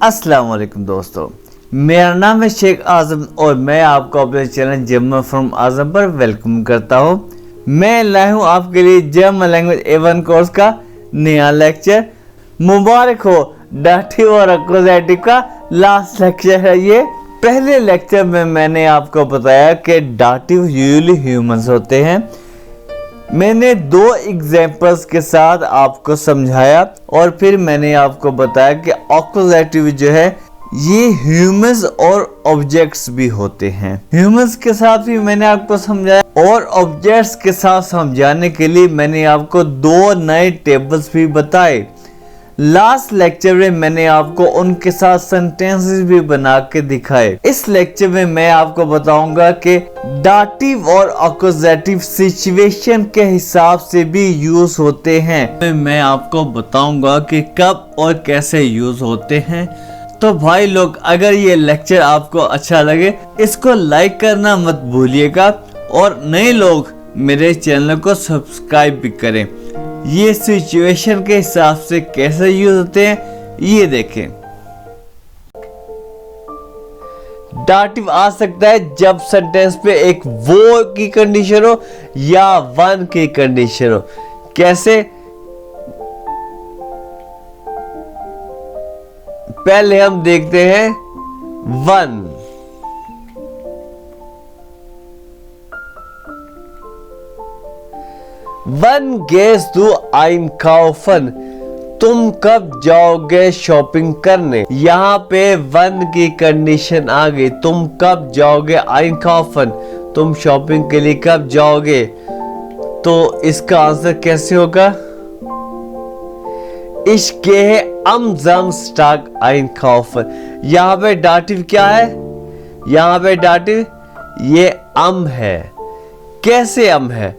अस्सलाम वालेकुम दोस्तों, मेरा नाम है शेख आज़म और मैं आपको अपने चैनल जर्मन फ्रॉम आज़म पर वेलकम करता हूँ। मैं लाया हूँ आपके लिए जर्मन लैंग्वेज A1 कोर्स का नया लेक्चर। मुबारक हो, डाटिव और अक्यूजेटिव का लास्ट लेक्चर है ये। पहले लेक्चर में मैंने आपको बताया कि डाटिव यूजुअली ह्यूमंस होते हैं। मैंने दो एग्जाम्पल्स के साथ आपको समझाया और फिर मैंने आपको बताया कि अक्यूजेटिव जो है ये ह्यूमंस और ऑब्जेक्ट्स भी होते हैं। ह्यूमंस के साथ भी मैंने आपको समझाया और ऑब्जेक्ट्स के साथ समझाने के लिए मैंने आपको दो नए टेबल्स भी बताए। लास्ट लेक्चर में मैंने आपको उनके साथ सेंटेंसेस भी बना के दिखाए। इस लेक्चर में मैं आपको बताऊंगा कि डाटिव और अक्यूजेटिव सिचुएशन के हिसाब से भी यूज होते हैं। मैं आपको बताऊंगा कि कब और कैसे यूज होते हैं। तो भाई लोग, अगर ये लेक्चर आपको अच्छा लगे इसको लाइक करना मत भूलिएगा और नए लोग मेरे चैनल को सब्सक्राइब भी करें। ये सिचुएशन के हिसाब से कैसे यूज होते हैं ये देखें। डाटिव आ सकता है जब सेंटेंस पे एक वो की कंडीशन हो या वन की कंडीशन हो। कैसे? पहले हम देखते हैं one. Wann gehst du einkaufen? तुम कब जाओगे शॉपिंग करने? यहाँ पे वन की कंडीशन आ गई। तुम कब जाओगे einkaufen? तुम शॉपिंग के लिए कब जाओगे? तो इसका आंसर कैसे होगा? Ich gehe am Samstag einkaufen। यहाँ पे डाटिव क्या है? यहाँ पे डाटिव ये am है। कैसे am है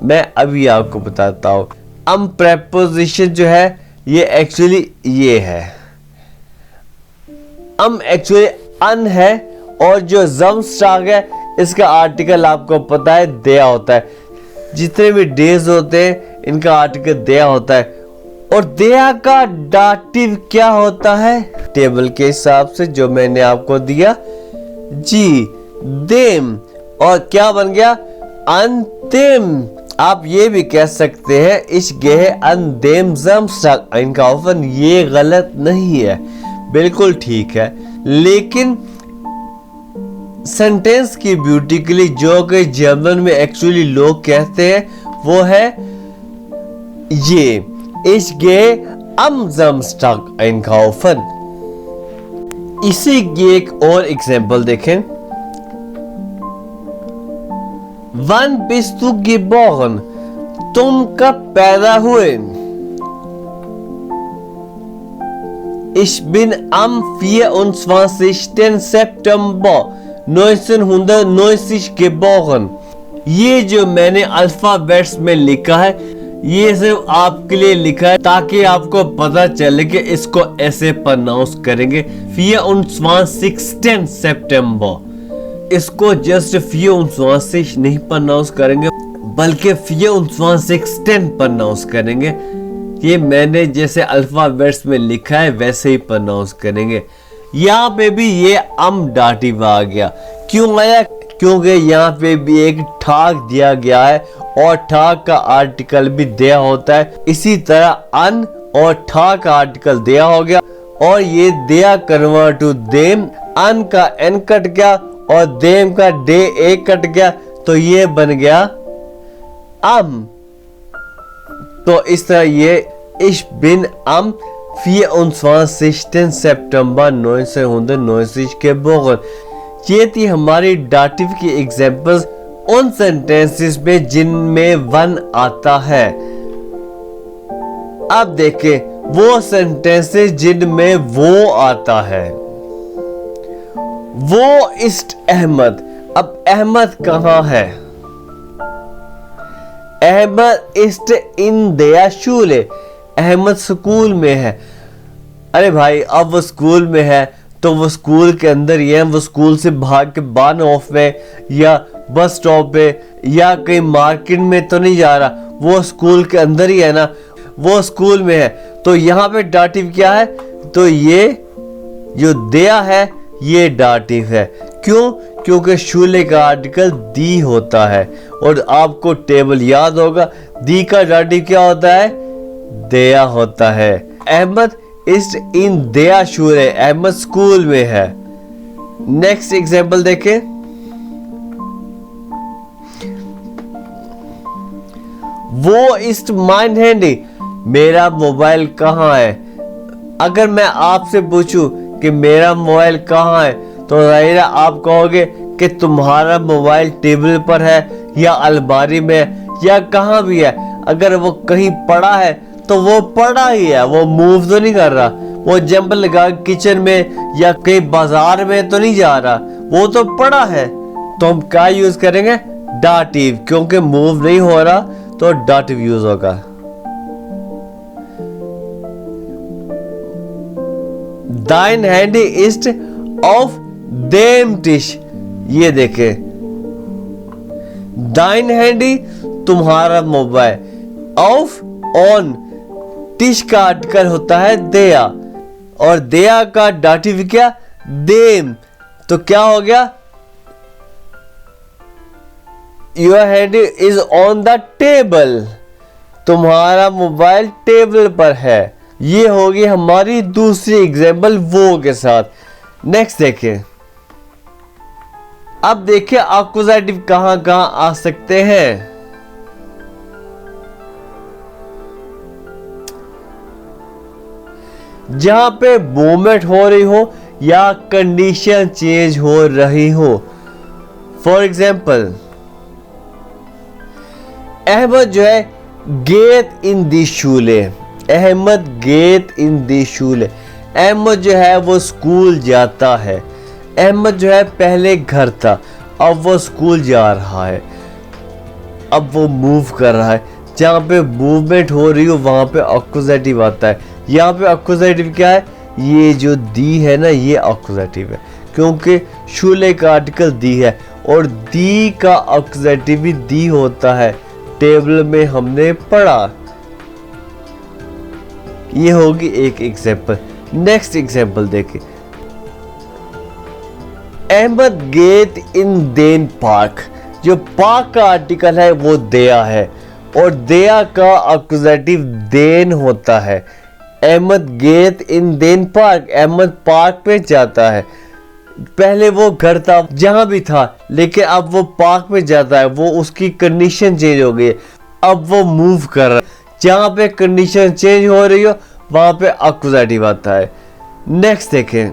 मैं अभी आपको बताता हूँ। am प्रेपोजिशन जो है ये एक्चुअली ये है। am एक्चुअली अन है और जो Samstag है इसका आर्टिकल आपको पता है दिया होता है। जितने भी डेज होते हैं इनका आर्टिकल दिया होता है। और दिया का डाटिव क्या होता है? टेबल के हिसाब से जो मैंने आपको दिया जी देम। और क्या बन गया? अंतिम। आप ये भी कह सकते हैं इस गेह अन देम Samstag einkaufen। ये गलत नहीं है, बिल्कुल ठीक है। लेकिन सेंटेंस की ब्यूटी के लिए जो कि जर्मन में एक्चुअली लोग कहते हैं वो है ये Ich gehe am Samstag einkaufen। इसी की एक और एग्जांपल देखें। Wann bist du geboren? तुम कब पैदा हुए? Ich bin am 24. September 1990 geboren। ये जो मैंने अल्फाबेट्स में लिखा है ये सिर्फ आपके लिए लिखा है ताकि आपको पता चले कि इसको ऐसे प्रोनाउंस करेंगे 24. सितंबर। इसको जस्ट 24 नहीं प्रोनाउंस करेंगे बल्कि 24 प्रोनाउंस करेंगे। ये मैंने जैसे अल्फाबेट्स में लिखा है वैसे ही प्रोनाउंस करेंगे। यहाँ पे भी ये am डाटिव आ गया। क्यों आया? क्योंकि यहाँ पे भी एक ठाक दिया गया है और ठाक का आर्टिकल भी दिया होता है। इसी तरह अन और ठाक का आर्टिकल दिया हो गया और ये दिया कन्वर्ट टू देम। अन का एन कट गया और देम का डे ए कट गया तो ये बन गया am। तो इस तरह ये Ich bin am 24. September 1990 geboren। ये थी हमारी डाटिव की एग्जांपल्स उन सेंटेंसेस में जिनमें वन आता है। अब देखें वो सेंटेंसेस जिनमें वो आता है। वो इस्ट अहमद। अब अहमद कहाँ है? अहमद इस्ट इन der Schule। अहमद स्कूल में है। अरे भाई, अब वो स्कूल में है तो वो स्कूल के अंदर ही है। वो स्कूल से भाग के बानऑफ में या बस स्टॉप पे या कहीं मार्केट में तो नहीं जा रहा, वो स्कूल के अंदर ही है ना। वो स्कूल में है तो यहाँ पे डाटिव क्या है? तो ये जो दिया है ये डाटिव है। क्यों? क्योंकि शूले का आर्टिकल दी होता है और आपको टेबल याद होगा, दी का डाटिव क्या होता है? दिया होता है। अहमद इज इन दिया शूले, अहमद स्कूल में है। नेक्स्ट एग्जाम्पल देखें। वो इज माइन हैंडी, मेरा मोबाइल कहाँ है? अगर मैं आपसे पूछूं कि मेरा मोबाइल कहाँ है तो जाहिर है आप कहोगे कि तुम्हारा मोबाइल टेबल पर है या अलमारी में या कहाँ भी है। अगर वो कहीं पड़ा है तो वो पड़ा ही है, वो मूव तो नहीं कर रहा, वो जंप लगा किचन में या कहीं बाजार में तो नहीं जा रहा, वो तो पड़ा है। तो हम क्या यूज करेंगे? डाटिव, क्योंकि मूव नहीं हो रहा तो डाटिव यूज होगा। दाइन हैंडी इस्ट ऑफ देम टिश, ये देखे दाइन हैंडी तुम्हारा मोबाइल, ऑफ ऑन, टिश का आर्टिकल होता है दिया और दिया का डाटिव क्या? देम। तो क्या हो गया? Your handy is on the table, तुम्हारा मोबाइल टेबल पर है। ये होगी हमारी दूसरी एग्जाम्पल वो के साथ। नेक्स्ट देखें। अब देखिए अक्यूजेटिव कहां कहां आ सकते हैं। जहां पे मूवमेंट हो रही हो या कंडीशन चेंज हो रही हो। फॉर एग्जाम्पल, अहमद जो है गेट इन दी शूले, अहमद गेट इन दी शूले, अहमद जो है वो स्कूल जाता है। अहमद जो है पहले घर था, अब वो स्कूल जा रहा है, अब वो मूव कर रहा है। जहाँ पे मूवमेंट हो रही हो वहां पे अक्यूजेटिव आता है। यहाँ पे अक्यूजेटिव क्या है? ये जो दी है ना, ये अक्यूजेटिव है क्योंकि शूले का आर्टिकल दी है और दी का अक्यूजेटिव भी दी होता है, टेबल में हमने पढ़ा। ये होगी एक एग्जाम्पल। नेक्स्ट एग्जाम्पल देखें। Ahmad gate in then park, जो पार्क का आर्टिकल है वो दिया है और दिया का अक्यूजेटिव देन होता है। Ahmad gate in then park, Ahmad park पे जाता है। पहले वो घर था जहां भी था, लेकिन अब वो पार्क में जाता है, वो उसकी कंडीशन चेंज हो गई, अब वो मूव कर रहा है। जहां पे कंडीशन चेंज हो रही हो वहां पे अक्यूजेटिव आता है। नेक्स्ट देखें।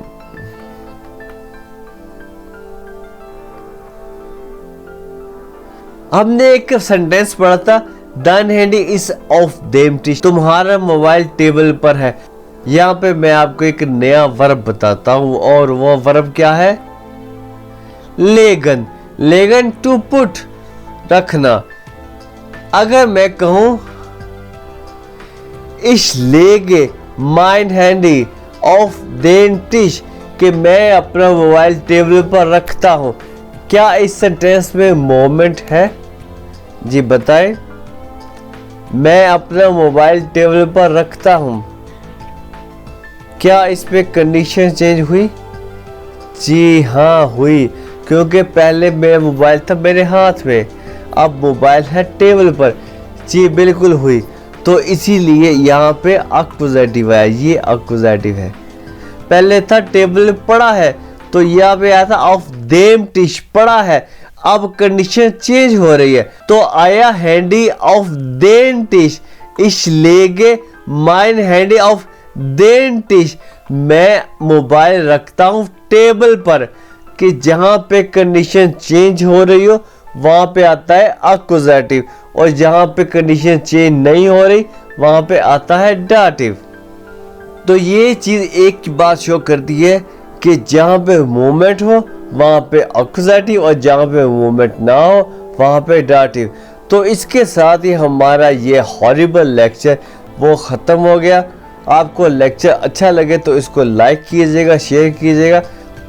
हमने एक सेंटेंस पढ़ा था, द हैंडी इज ऑफ देम टिश, तुम्हारा मोबाइल टेबल पर है। यहाँ पे मैं आपको एक नया वर्ब बताता हूं और वो वर्ब क्या है? लेगन। लेगन टू पुट, रखना। अगर मैं कहूं इस लेगे माइन हैंडी ऑफ देन टिश, कि मैं अपना मोबाइल टेबल पर रखता हूं, क्या इस सेंटेंस में मोमेंट है? जी बताएं। मैं अपना मोबाइल टेबल पर रखता हूं, क्या इस पे कंडीशन चेंज हुई? जी हाँ हुई, क्योंकि पहले मेरा मोबाइल था मेरे हाथ में, अब मोबाइल है टेबल पर। जी बिल्कुल हुई। तो इसीलिए यहाँ पे अक्यूजेटिव है, ये अक्यूजेटिव है। पहले था टेबल पड़ा है, तो यहाँ पे आया था ऑफ देम टिश, पड़ा है। अब कंडीशन चेंज हो रही है तो आया हैंडी ऑफ देन टिश, इस लेगे माइन हैंडी ऑफ देन टिश, मैं मोबाइल रखता हूं टेबल पर, कि जहां पे कंडीशन चेंज हो रही हो वहां पे आता है अक्यूजेटिव और जहां पे कंडीशन चेंज नहीं हो रही वहां पे आता है डाटिव। तो ये चीज एक बात शो करती है कि जहां पे मूवमेंट हो वहां पे अक्यूजेटिव और जहां पे मूवमेंट ना हो वहां पे डाटिव। तो इसके साथ ही हमारा ये हॉरिबल लेक्चर वो ख़त्म हो गया। आपको लेक्चर अच्छा लगे तो इसको लाइक कीजिएगा, शेयर कीजिएगा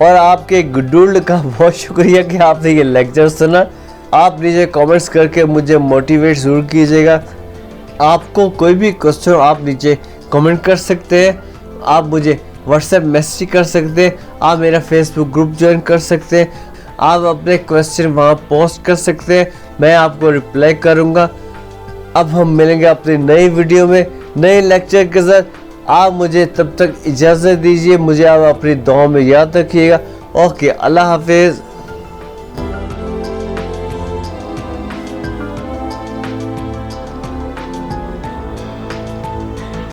और आपके गुड्डुल्ड का बहुत शुक्रिया कि आपने ये लेक्चर सुना। आप नीचे कमेंट्स करके मुझे मोटिवेट ज़रूर कीजिएगा। आपको कोई भी क्वेश्चन आप नीचे कमेंट कर सकते हैं। आप मुझे व्हाट्सएप मैसेज कर सकते हैं, आप मेरा फेसबुक ग्रुप ज्वाइन कर सकते हैं, आप अपने क्वेश्चन वहाँ पोस्ट कर सकते हैं, मैं आपको रिप्लाई करूँगा। अब हम मिलेंगे अपनी नई वीडियो में नए लेक्चर के साथ। आप मुझे तब तक इजाज़त दीजिए, मुझे आप अपनी दुआ में याद रखिएगा। ओके, अल्लाह हाफिज़।